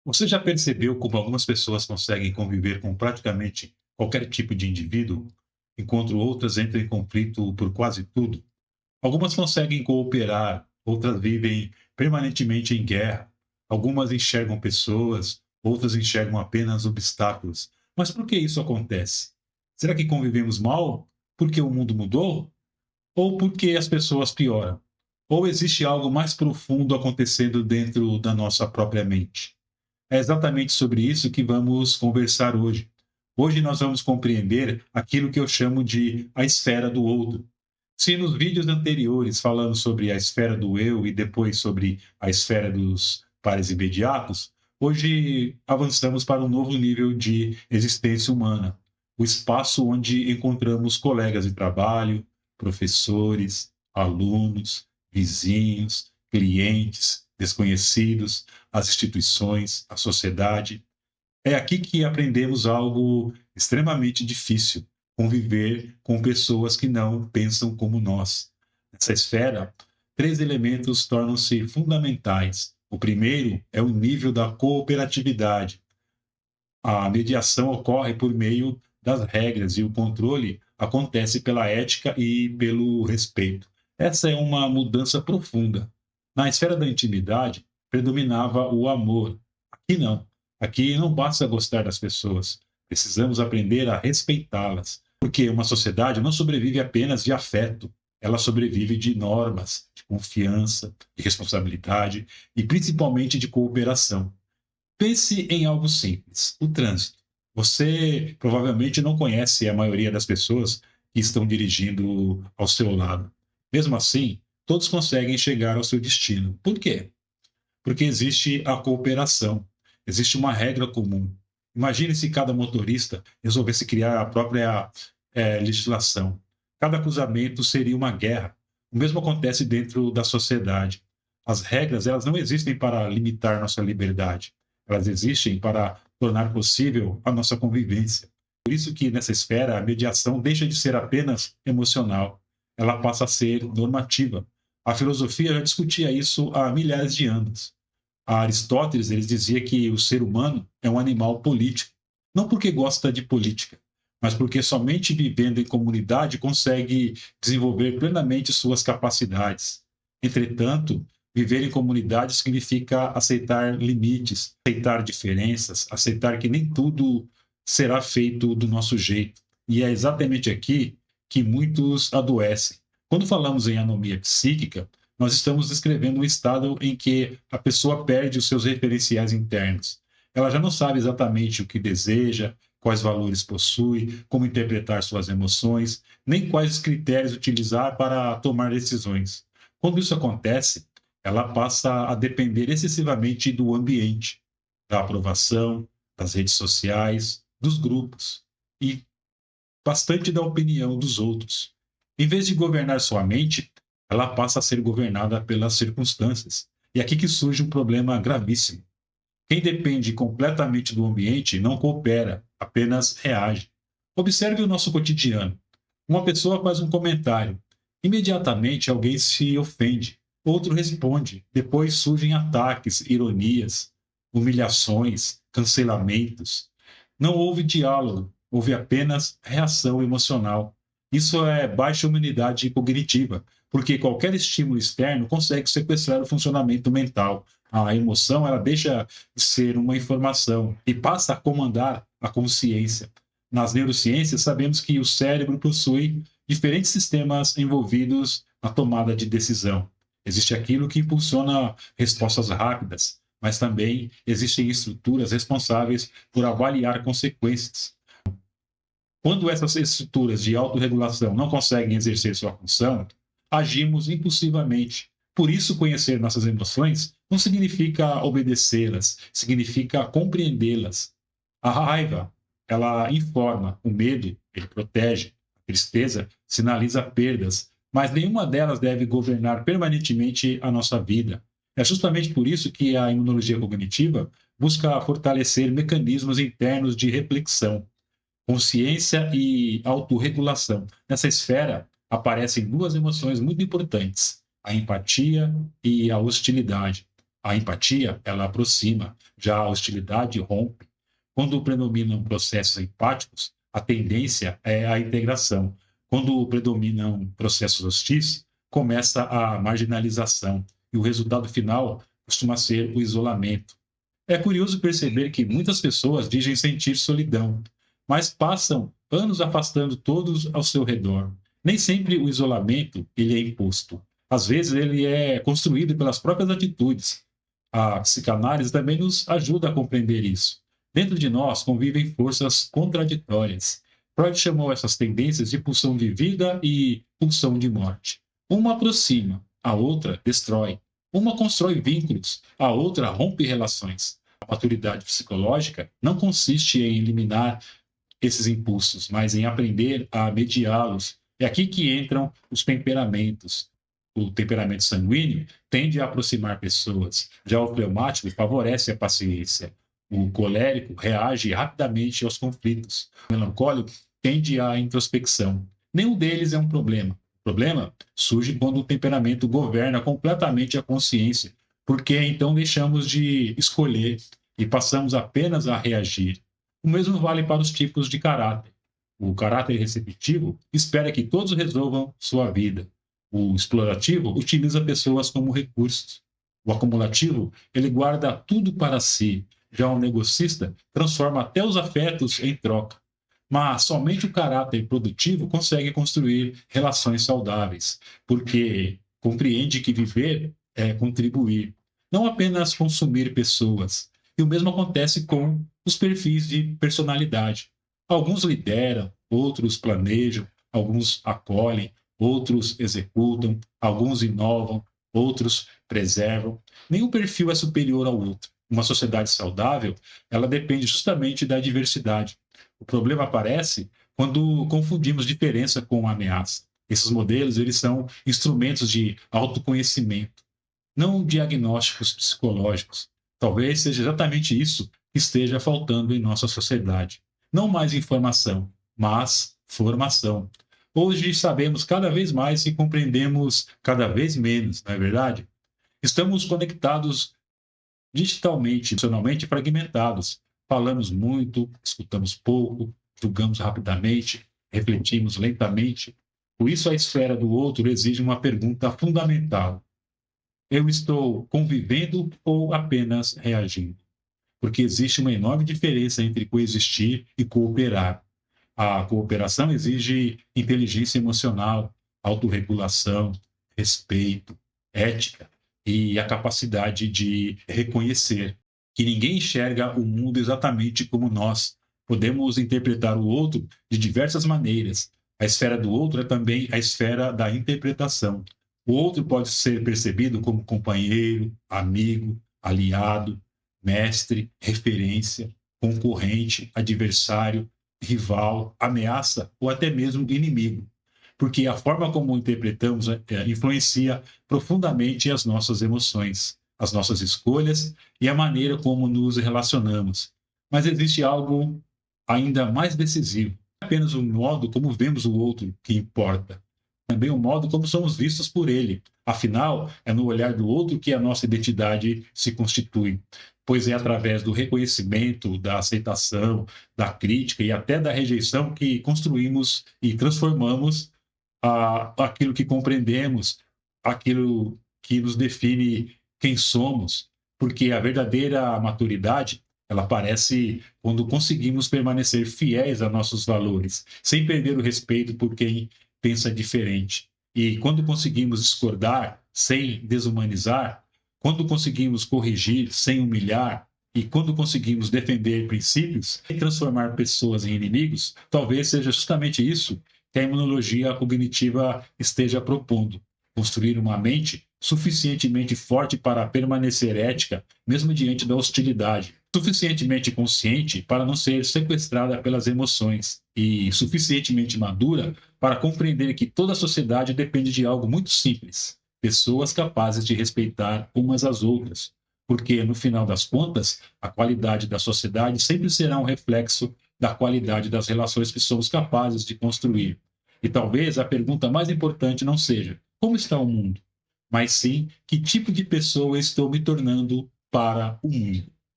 Você já percebeu como algumas pessoas conseguem conviver com praticamente qualquer tipo de indivíduo, enquanto outras entram em conflito por quase tudo? Algumas conseguem cooperar, outras vivem permanentemente em guerra. Algumas enxergam pessoas, outras enxergam apenas obstáculos. Mas por que isso acontece? Será que convivemos mal porque o mundo mudou? Ou porque as pessoas pioram? Ou existe algo mais profundo acontecendo dentro da nossa própria mente? É exatamente sobre isso que vamos conversar hoje. Hoje nós vamos compreender aquilo que eu chamo de a esfera do outro. Se nos vídeos anteriores falamos sobre a esfera do eu e depois sobre a esfera dos pares imediatos, hoje avançamos para um novo nível de existência humana, o espaço onde encontramos colegas de trabalho, professores, alunos, vizinhos, clientes, desconhecidos, as instituições, a sociedade. É aqui que aprendemos algo extremamente difícil: conviver com pessoas que não pensam como nós. Nessa esfera, três elementos tornam-se fundamentais. O primeiro é o nível da cooperatividade. A mediação ocorre por meio das regras e o controle acontece pela ética e pelo respeito. Essa é uma mudança profunda. Na esfera da intimidade, predominava o amor. Aqui não. Aqui não basta gostar das pessoas. Precisamos aprender a respeitá-las. Porque uma sociedade não sobrevive apenas de afeto, ela sobrevive de normas, de confiança, de responsabilidade e principalmente de cooperação. Pense em algo simples: o trânsito. Você provavelmente não conhece a maioria das pessoas que estão dirigindo ao seu lado. Mesmo assim, todos conseguem chegar ao seu destino. Por quê? Porque existe a cooperação, existe uma regra comum. Imagine se cada motorista resolvesse criar a própria legislação. Cada cruzamento seria uma guerra. O mesmo acontece dentro da sociedade. As regras, elas não existem para limitar nossa liberdade. Elas existem para tornar possível a nossa convivência. Por isso que nessa esfera a mediação deixa de ser apenas emocional, ela passa a ser normativa. A filosofia já discutia isso há milhares de anos. A Aristóteles ele dizia que o ser humano é um animal político, não porque gosta de política, mas porque somente vivendo em comunidade consegue desenvolver plenamente suas capacidades. Entretanto, viver em comunidade significa aceitar limites, aceitar diferenças, aceitar que nem tudo será feito do nosso jeito. E é exatamente aqui que muitos adoecem. Quando falamos em anomia psíquica, nós estamos descrevendo um estado em que a pessoa perde os seus referenciais internos. Ela já não sabe exatamente o que deseja, quais valores possui, como interpretar suas emoções, nem quais critérios utilizar para tomar decisões. Quando isso acontece, ela passa a depender excessivamente do ambiente, da aprovação, das redes sociais, dos grupos e bastante da opinião dos outros. Em vez de governar sua mente, ela passa a ser governada pelas circunstâncias. E é aqui que surge um problema gravíssimo. Quem depende completamente do ambiente não coopera, apenas reage. Observe o nosso cotidiano. Uma pessoa faz um comentário. Imediatamente alguém se ofende, outro responde. Depois surgem ataques, ironias, humilhações, cancelamentos. Não houve diálogo, houve apenas reação emocional. Isso é baixa humanidade cognitiva, porque qualquer estímulo externo consegue sequestrar o funcionamento mental. A emoção, ela deixa de ser uma informação e passa a comandar a consciência. Nas neurociências, sabemos que o cérebro possui diferentes sistemas envolvidos na tomada de decisão. Existe aquilo que impulsiona respostas rápidas, mas também existem estruturas responsáveis por avaliar consequências. Quando essas estruturas de autorregulação não conseguem exercer sua função, agimos impulsivamente. Por isso, conhecer nossas emoções não significa obedecê-las, significa compreendê-las. A raiva, ela informa; o medo, ele protege; a tristeza sinaliza perdas, mas nenhuma delas deve governar permanentemente a nossa vida. É justamente por isso que a imunologia cognitiva busca fortalecer mecanismos internos de reflexão, consciência e autorregulação. Nessa esfera aparecem duas emoções muito importantes: a empatia e a hostilidade. A empatia, ela aproxima, já a hostilidade rompe. Quando predominam processos empáticos, a tendência é a integração. Quando predominam processos hostis, começa a marginalização e o resultado final costuma ser o isolamento. É curioso perceber que muitas pessoas dizem sentir solidão, mas passam anos afastando todos ao seu redor. Nem sempre o isolamento ele é imposto. Às vezes ele é construído pelas próprias atitudes. A psicanálise também nos ajuda a compreender isso. Dentro de nós convivem forças contraditórias. Freud chamou essas tendências de pulsão de vida e pulsão de morte. Uma aproxima, a outra destrói. Uma constrói vínculos, a outra rompe relações. A maturidade psicológica não consiste em eliminar esses impulsos, mas em aprender a mediá-los. É aqui que entram os temperamentos. O temperamento sanguíneo tende a aproximar pessoas, já o fleumático favorece a paciência. O colérico reage rapidamente aos conflitos. O melancólico tende à introspecção. Nenhum deles é um problema. O problema surge quando o temperamento governa completamente a consciência, porque então deixamos de escolher e passamos apenas a reagir. O mesmo vale para os tipos de caráter. O caráter receptivo espera que todos resolvam sua vida. O explorativo utiliza pessoas como recursos. O acumulativo, ele guarda tudo para si. Já o negocista transforma até os afetos em troca. Mas somente o caráter produtivo consegue construir relações saudáveis, porque compreende que viver é contribuir, não apenas consumir pessoas. E o mesmo acontece com os perfis de personalidade. Alguns lideram, outros planejam, alguns acolhem, outros executam, alguns inovam, outros preservam. Nenhum perfil é superior ao outro. Uma sociedade saudável, ela depende justamente da diversidade. O problema aparece quando confundimos diferença com ameaça. Esses modelos, eles são instrumentos de autoconhecimento, não diagnósticos psicológicos. Talvez seja exatamente isso que esteja faltando em nossa sociedade. Não mais informação, mas formação. Hoje sabemos cada vez mais e compreendemos cada vez menos, não é verdade? Estamos conectados digitalmente, emocionalmente fragmentados. Falamos muito, escutamos pouco, julgamos rapidamente, refletimos lentamente. Por isso, a esfera do outro exige uma pergunta fundamental: eu estou convivendo ou apenas reagindo? Porque existe uma enorme diferença entre coexistir e cooperar. A cooperação exige inteligência emocional, autorregulação, respeito, ética e a capacidade de reconhecer que ninguém enxerga o mundo exatamente como nós. Podemos interpretar o outro de diversas maneiras. A esfera do outro é também a esfera da interpretação. O outro pode ser percebido como companheiro, amigo, aliado, mestre, referência, concorrente, adversário, rival, ameaça ou até mesmo inimigo, porque a forma como interpretamos influencia profundamente as nossas emoções, as nossas escolhas e a maneira como nos relacionamos. Mas existe algo ainda mais decisivo. Não é apenas o modo como vemos o outro que importa, também o modo como somos vistos por ele. Afinal, é no olhar do outro que a nossa identidade se constitui, pois é através do reconhecimento, da aceitação, da crítica e até da rejeição que construímos e transformamos aquilo que compreendemos, aquilo que nos define quem somos, porque a verdadeira maturidade ela aparece quando conseguimos permanecer fiéis a nossos valores, sem perder o respeito por quem pensa diferente. E quando conseguimos discordar sem desumanizar, quando conseguimos corrigir sem humilhar, e quando conseguimos defender princípios e transformar pessoas em inimigos, talvez seja justamente isso que a imunologia cognitiva esteja propondo: construir uma mente suficientemente forte para permanecer ética, mesmo diante da hostilidade, suficientemente consciente para não ser sequestrada pelas emoções e suficientemente madura para compreender que toda a sociedade depende de algo muito simples: pessoas capazes de respeitar umas às outras, porque no final das contas, a qualidade da sociedade sempre será um reflexo da qualidade das relações que somos capazes de construir. E talvez a pergunta mais importante não seja: como está o mundo? mas sim que tipo de pessoa estou me tornando para o mundo.